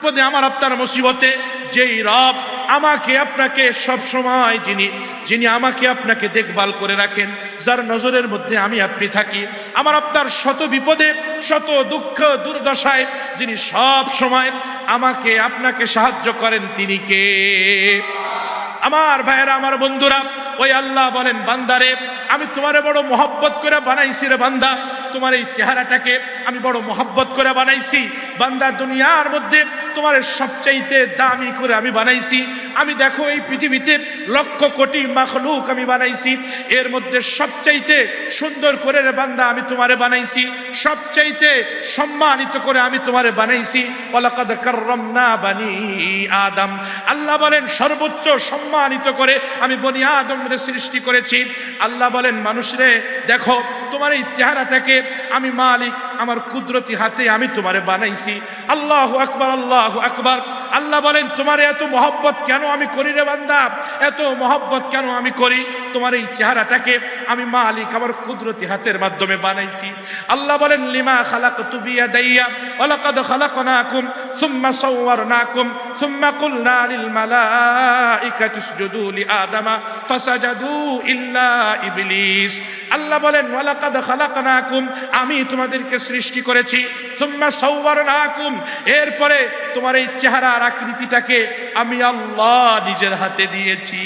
বিপদে আমার আপনার মুসিবতে যেই রব আমাকে আপনাকে সব সময় যিনি আমাকে আপনাকে দেখভাল করে রাখেন, যার নজরের মধ্যে আমি আপনি থাকি, আমার আপনার শত বিপদে শত দুঃখ দুর্দশায় যিনি সব সময় আমাকে আপনাকে সাহায্য করেন, তিনি কে? আমার ভাইয়েরা, আমার বন্ধুরা, ওই আল্লাহ বলেন, বান্দারে আমি তোমারে বড় মহব্বত করে বানাইছি রে বান্দা, তোমার এই চেহারাটাকে আমি বড় মহব্বত করে বানাইছি বান্দা। দুনিয়ার মধ্যে তোমার সবচাইতে দামি করে আমি বানাইছি। আমি দেখো এই পৃথিবীতে লক্ষ কোটি মাখলুক আমি বানাইছি, এর মধ্যে সবচাইতে সুন্দর করে রে বান্দা আমি তোমারে বানাইছি, সবচাইতে সম্মানিত করে আমি তোমারে বানাইছি। ওয়ালাকাদ কাররামনা বানি আদম, আল্লাহ বলেন সর্বোচ্চ সম্মানিত করে আমি বনি আদমরে সৃষ্টি করেছি। আল্লাহ বলেন, মানুষরে দেখো তোমার এই চেহারাটাকে আমি মালিক আমার কুদরতি হাতে আমি তোমারে বানাইছি। আল্লাহু আকবার, আল্লাহু আকবার। আল্লাহ বলেন, তোমার এত মহব্বত কেন আমি করি রে বান্দা, এত মহব্বত কেন আমি করি? তোমার এই চেহারাটাকে আমি মালিক আমার কুদরতি হাতের মাধ্যমে বানাইছি। আল্লাহ বলেন, লিমা খালাকতু বিয়াদাইয়া ওয়া লাকাদ খালাকনাকুম সুম্মা সাওয়ারনাকুম সুম্মা কুলনা লিল মালাইকাতি ইসজুদু লিআদামা ফাসাজাদু ইল্লা ইবলিস। আল্লাহ বলেন, ওয়া লাকাদ খালাকনাকুম, আমি তোমাদেরকে সৃষ্টি করেছি, সুম্মা সাওয়ারনাকুম, এরপরে তোমার এই চেহারার আকৃতিটাকে আমি আল্লাহ নিজের হাতে দিয়েছি।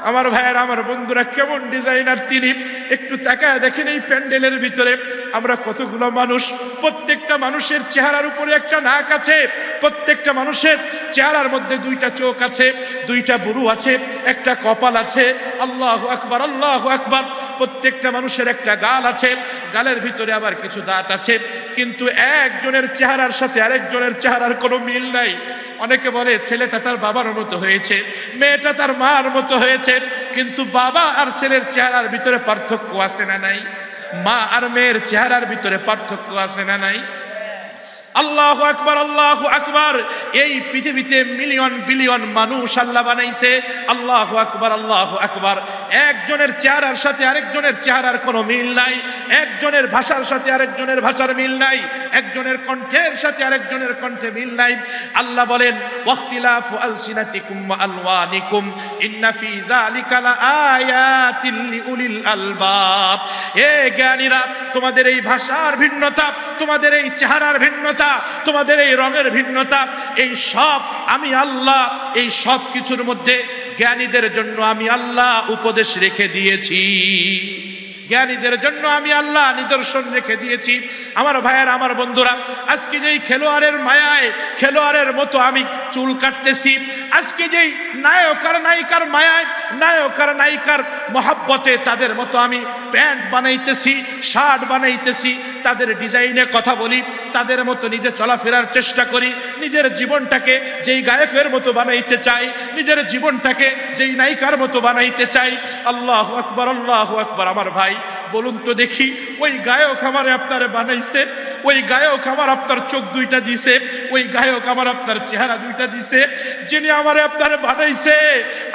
আমার ভাইয়েরা, আমার বন্ধুরা, কেমন ডিজাইনার তিনি! একটু তাকায় দেখেন এই প্যান্ডেলের ভিতরে আমরা কতগুলো মানুষ, প্রত্যেকটা মানুষের চেহারার উপরে একটা নাক আছে, প্রত্যেকটা মানুষের চেহারার মধ্যে দুইটা চোখ আছে, দুইটা বুরু আছে, একটা কপাল আছে। আল্লাহু আকবার, আল্লাহু আকবার। প্রত্যেকটা মানুষের একটা গাল আছে, গালের ভিতরে আবার কিছু দাঁত আছে, কিন্তু একজনের চেহারার সাথে আরেকজনের চেহারার কোনো মিল নাই। অনেকে বলে ছেলেটা তার বাবার মতো হয়েছে, মেয়েটা তার মার মতো হয়েছে, কিন্তু বাবা আর ছেলের চেহারার ভিতরে পার্থক্য আছে না নাই? মা আর মেয়ের চেহারার ভিতরে পার্থক্য আছে না নাই? আল্লাহু আকবার, আল্লাহু আকবার। এই পৃথিবীতে মিলিয়ন বিলিয়ন মানুষ আল্লাহ বানাইছে। আল্লাহু আকবার, আল্লাহু আকবার। একজনের চেহারার সাথে আরেকজনের চেহারার কোনো মিল নাই, একজনের ভাষার সাথে আরেকজনের ভাষার মিল নাই, একজনের কণ্ঠের সাথে আরেকজনের কণ্ঠে মিল নাই। আল্লাহ বলেন, ওয়াখতিলাফু আলসিনাতিকুম ওয়া আলওয়ানিকুম ইন্না ফি যালিকা লাআয়াতিল লিউলিল আলবাব। হে জ্ঞানীরা, তোমাদের এই ভাষার ভিন্নতা, তোমাদের এই চেহারার ভিন্নতা, তোমাদের এই রঙের ভিন্নতা, এই সব আমি আল্লাহ, এই সব কিছুর মধ্যে জ্ঞানীদের জন্য আমি আল্লাহ উপদেশ রেখে দিয়েছি, জ্ঞানীদের জন্য আমি আল্লাহ নিদর্শন রেখে দিয়েছি। আমার ভাইয়ের, আমার বন্ধুরা, আজকে যেই খেলোয়াড়ের মায়ায় খেলোয়াড়ের মতো আমি চুল কাটতেছি, আজকে যেই নায়ক আর নায়িকার মায়ায় নায়ক আর নায়িকার মহাব্বতে তাদের মতো আমি প্যান্ট বানাইতেছি, শার্ট বানাইতেছি, তাদের ডিজাইনে কথা বলি, তাদের মতো নিজে চলাফেরার চেষ্টা করি, নিজের জীবনটাকে যেই গায়কের মতো বানাইতে চাই, নিজের জীবনটাকে যেই নায়িকার মতো বানাইতে চাই। আল্লাহু আকবার, আল্লাহু আকবার। আমার ভাই, বলুন তো দেখি, ওই গায়ক আমারে আপনারে বানাইছে, ওই গায়ক আমার আপনার চোখ দুইটা দিছে, ওই গায়ক আমার আপনার চেহারা দুইটা দিছে, যিনি আমারে আপনারে বানাইছে,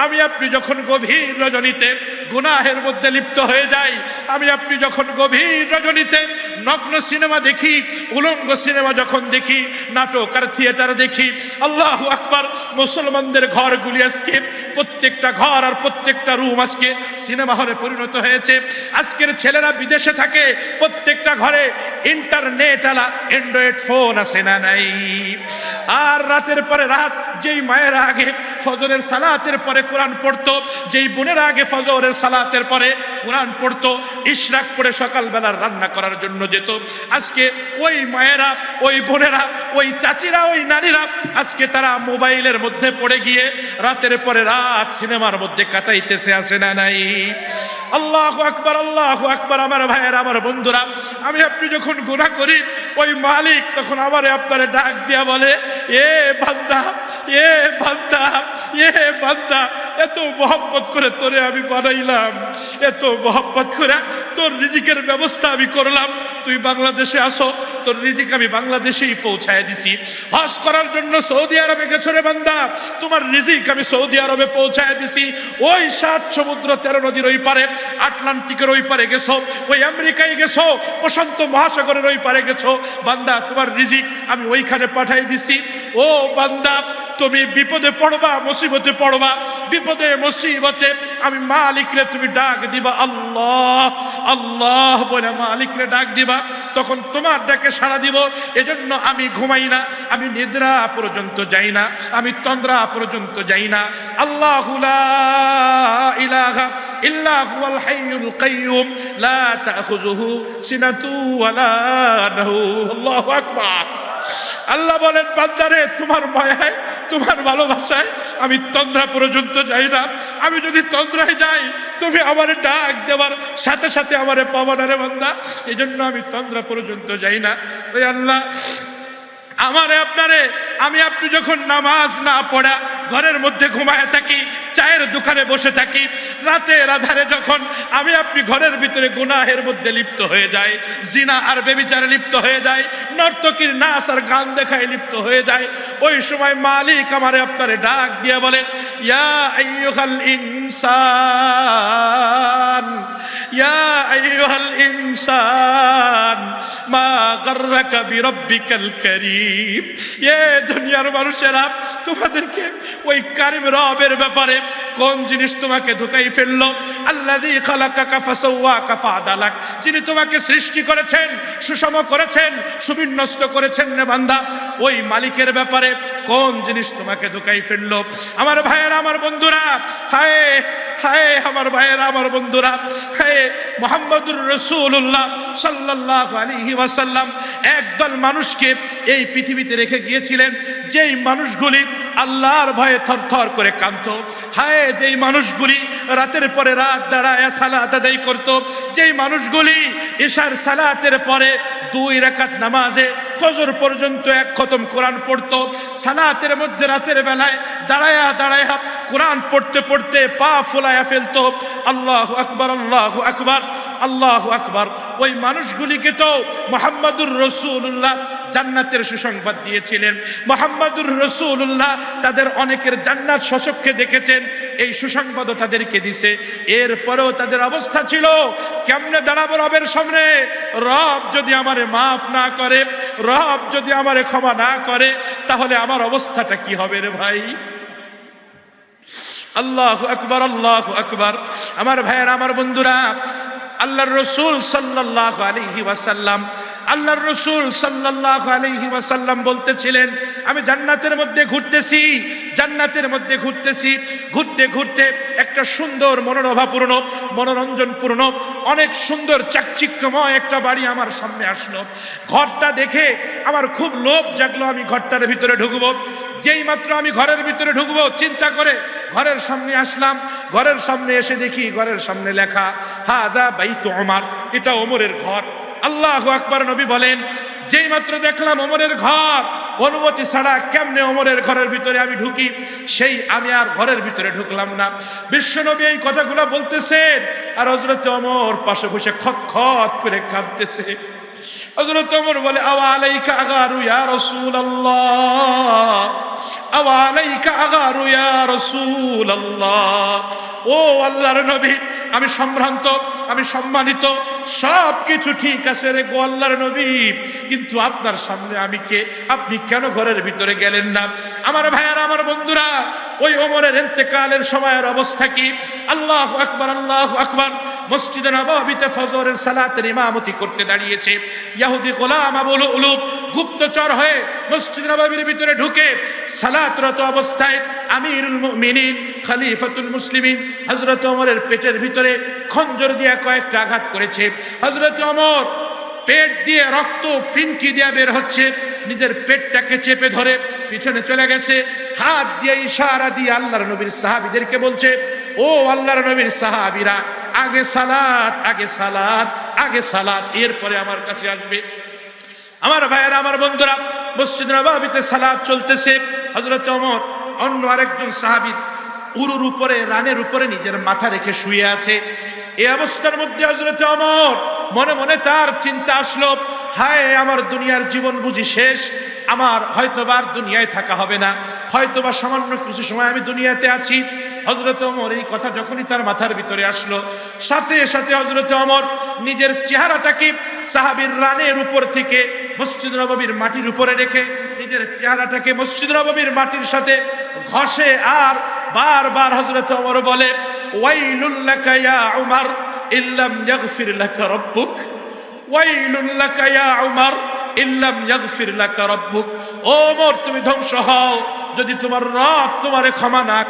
আমি আপনি যখন গভীর রজনীতে গুনাহের মধ্যে লিপ্ত হয়ে যাই, আমি আপনি যখন গভীর রজনীতে নগ্ন সিনেমা দেখি, উলঙ্গ সিনেমা যখন দেখি, নাটক আর থিয়েটার দেখি, আল্লাহু আকবার, মুসলমানদের ঘরগুলি আজকে প্রত্যেকটা ঘর আর প্রত্যেকটা রুম আজকে সিনেমা হলে পরিণত হয়েছে। আজকের ছেলেরা বিদেশে থাকে, প্রত্যেকটা ঘরে ইন্টারনেট আলা অ্যান্ড্রয়েড ফোন আছে না নাই? আর রাতের পরে রাত যেই মায়েরা আগে ফজরের সালাতের পরে কোরআন পড়তো, যেই বোনেরা আগে ফজরের সালাতের পরে কোরআন পড়তো, ইশরাক পড়ে সকালবেলার রান্না করার জন্য যেত, আজকে ওই মায়েরা, ওই বোনেরা, ওই চাচিরা, ওই নারীরা আজকে তারা মোবাইলের মধ্যে পড়ে গিয়ে রাতের পরে রাত সিনেমার মধ্যে কাটাইতেছে, আসে না নাই? আল্লাহু আকবার, আল্লাহু আকবার। আমার ভাইয়ের, আমার বন্ধুরা, আমি আপনি যখন গুনাহ করি, ওই মালিক তখন আমারে আপনারে ডাক দিয়া বলে, এ বান্দা, এ বান্দা, এ বান্দা, এত মহব্বত করে তোরে আমি বানাইলাম, এত মহব্বত করে তোর রিজিকের ব্যবস্থা আমি করলাম, তুই বাংলাদেশে আসো, তোর রিজিক আমি বাংলাদেশেই পৌঁছায় দিছি। হজ করার জন্য সৌদি আরবে গেছো রে বান্দা, তোমার রিজিক আমি সৌদি আরবে পৌঁছায় দিছি। ওই 7 সমুদ্র 13 নদীর ওই পারে, আটলান্টিকের ওই পারে গেছো, ওই আমেরিকায় গেছো, প্রশান্ত মহাসাগরের ওই পারে গেছো, বান্দা তোমার রিজিক আমি ওইখানে পাঠাই দিছি। ও বান্দা, তুমি বিপদে পড়বা, মুসিবতে পড়বা, বিপদে মুসিবতে আমি মালিকরে তুমি ডাক দিবা আল্লাহ আল্লাহ বলে মালিকরে ডাক দিবা, তখন তোমার ডাকে সাড়া দিব। এজন্য আমি ঘুমাই না, আমি নিদ্রা পর্যন্ত যাই না, আমি তন্দ্রা পর্যন্ত যাই না। আল্লাহু লা ইলাহা ইল্লা হুয়াল হাইয়ুল কাইয়ুম লা তাখুযুহু সিনাতু ওয়ালা নাহু। আল্লাহু আকবার। আল্লাহ বলেন, বান্দারে তোমার মায়ায়, তোমার ভালোবাসায় আমি তন্দ্রা পর্যন্ত যাই না। আমি যদি তন্দ্রায় যাই, তুমি আমারে ডাক দেওয়ার সাথে সাথে আমারে পাবা না রে বান্দা। এই জন্য আমি তন্দ্রা পর্যন্ত যাই না। ওই আল্লাহ আমারে আপনারে, আমি আপনি যখন নামাজ না পড়া ঘরের মধ্যে ঘুমায় থাকি, চায়ের দোকানে বসে থাকি, রাতের আধারে যখন আমি আপনি ঘরের ভিতরে গুনাহের মধ্যে লিপ্ত হয়ে যাই, জিনা আর বেবিচারে লিপ্ত হয়ে যায়, নর্তকীর নাচ আর গান দেখায় লিপ্ত হয়ে যায়, ওই সময় মালিক আমারে আপনারে ডাক দিয়ে বলেন, ইয়া আইয়ুহাল ইনসান, ইয়া আইয়ুহাল ইনসান মা গাররাকা বিরাব্বিকাল কারীম। এ দুনিয়ার মানুষেরা, তোমাদেরকে ওই কারীম রবের ব্যাপারে কোন জিনিস তোমাকে ধোঁকাই ফেললো? আল্লাযী খালাকাকা ফাসাওয়াকা ফাআদালাক, যিনি তোমাকে সৃষ্টি করেছেন, সুষম করেছেন, সুবিন্যস্ত করেছেন রে বান্দা, ওই মালিকের ব্যাপারে কোন জিনিস তোমাকে ধোঁকাই ফেললো? আমার ভাইয়েরা, আমার বন্ধুরা, হায় হায় আমার ভাইয়েরা, আমার বন্ধুরা, হায় মুহাম্মদুর রাসূলুল্লাহ সাল্লাল্লাহু আলাইহি ওয়াসাল্লাম একদল মানুষকে এই পৃথিবীতে রেখে গিয়েছিলেন, যেই মানুষগুলি আল্লাহর ভয়ে থরথর করে কাঁদতো। হায়, যেই মানুষগুলি রাতের পরে রাত দাঁড়ায় সালাত আদায় করত, যেই মানুষগুলি ইশার সালাতের পরে 2 রাকাত নামাজে ফজর পর্যন্ত 1 খতম কোরআন পড়তো, সালাতের মধ্যে রাতের বেলায় দাঁড়ায়া দাঁড়ায়া কোরআন পড়তে পড়তে পা ফুলায়া ফেলতো। আল্লাহু আকবার, আল্লাহু আকবার, আল্লাহু আকবার। ওই মানুষগুলিকে তো মুহাম্মদুর রাসূলুল্লাহ জান্নাতের সুসংবাদ দিয়েছিলেন। মুহাম্মদুর রাসূলুল্লাহ তাদের অনেকের জান্নাত স্বচক্ষে দেখেছেন, এই সুসংবাদও তাদেরকে দিছে। এরপরেও তাদের অবস্থা ছিল, কেমনে দাঁড়াবো রবের সামনে? রব যদি আমারে মাফ না করে, রব যদি আমারে ক্ষমা না করে, তাহলে আমার অবস্থাটা কি হবে রে ভাই? আল্লাহু আকবার, আল্লাহু আকবার। আমার ভাইয়েরা, আমার বন্ধুরা, আল্লাহর রাসূল সাল্লাল্লাহু আলাইহি ওয়াসাল্লাম, আল্লাহর রাসূল সাল্লাল্লাহু আলাইহি ওয়াসাল্লাম বলতেছিলেন, আমি জান্নাতের মধ্যে ঘুরতেছি, জান্নাতের মধ্যে ঘুরতেছি, ঘুরতে ঘুরতে একটা সুন্দর মনোরভাপূর্ণ, মনোরঞ্জনপূর্ণ, অনেক সুন্দর চাকচিক্যময় একটা বাড়ি আমার সামনে আসলো। ঘরটা দেখে আমার খুব লোভ জাগলো, আমি ঘরটার ভিতরে ঢুকবো। যেই মাত্র আমি ঘরের ভিতরে ঢুকবো, চিন্তা করে ঘরের সামনে আসলাম। ঘরের সামনে এসে দেখি ঘরের সামনে লেখা হাদা বাইতু ওমর, এটা ওমরের ঘর। আল্লাহু আকবার। নবী বলেন, যেই মাত্র দেখলাম ওমরের ঘর, অনুমতি ছাড়া কেমনে ওমরের ঘরের ভিতরে আমি ঢুকি? সেই আমি আর ঘরের ভিতরে ঢুকলাম না। বিশ্বনবী এই কথাগুলো বলতেছেন, আর হযরত ওমর পাশে বসে খতখত করে কাঁদতেছে। হযরত ওমর বলে, আওয়া আলাইকা আগারু ইয়া রাসূলুল্লাহ, আওয়া আলাইকা আগারু ইয়া রাসূলুল্লাহ। ও আল্লাহর নবী, আমি সম্ভ্রান্ত, আমি সম্মানিত, সব কিছু ঠিক আছে রে গো আল্লাহর নবী, কিন্তু আপনার সামনে আমি কে? আপনি কেন ঘরের ভিতরে গেলেন না? আমার ভাইয়ারা, আমার বন্ধুরা, ওই ওমরের ইন্তেকালের সময়ের অবস্থা কি? আল্লাহু আকবার, আল্লাহু আকবার। মসজিদে নববীতে ফজরের সালাতের ইমামতি করতে দাঁড়িয়েছে ইহুদি গোলাম আবুল উলুব, গুপ্তচর হয়ে মসজিদ নববীর ভিতরে ঢুকে সালাতরত অবস্থায় আমিরুল মুমিনিন খলিফাতুল মুসলিমিন হযরত ওমরের পেটের ভিতরে খঞ্জর দিয়ে কয়েকটা আঘাত করেছে। হযরত ওমর পেট দিয়ে রক্ত পিনকি দিয়ে বের হচ্ছে, নিজের পেটটাকে চেপে ধরে পিছনে চলে গেছে, হাত দিয়ে ইশারা দিয়ে আল্লাহর নবীর সাহাবীদেরকে বলছে, ও আল্লাহর নবীর সাহাবীরা, আগে সালাত, আগে সালাত, আগে সালাত, এরপরে আমার কাছে আসবে। আমার ভাইয়েরা, আমার বন্ধুরা, মসজিদ নববীতে সালাত চলতেছে। হযরত ওমর অন্য আরেকজন সাহাবী উরুর উপরে, রানের উপরে নিজের মাথা রেখে শুয়ে আছে। এই অবস্থার মধ্যে হযরত ওমর মনে মনে তার চিন্তা আসলো, হায় আমার দুনিয়ার জীবন বুঝি শেষ, আমার হয়তোবা আর দুনিয়ায় থাকা হবে না, হয়তোবা সামান্য কিছু সময় আমি দুনিয়াতে আছি। হযরত ওমর এই কথা যখনই তার মাথার ভিতরে আসলো, সাথে সাথে হযরত ওমর নিজের চেহারাটাকে সাহাবীর রানের উপর থেকে মসজিদ নববীর মাটির উপরে রেখে নিজের চেহারাটাকে মসজিদ নববীর মাটির সাথে ঘষে আর বারবার হযরত ওমর বলে, ওয়াইলুল লাকা ইয়া উমর ইল্লাম ইয়াগফির লাকা রাব্বুক, ওয়াইলুল লাকা ইয়া উমর ইল্লাম ইয়াগফির লাকা রাব্বুক। ও ওমর, তুমি ধ্বংস হও যদি তোমার রব তোমারে ক্ষমা না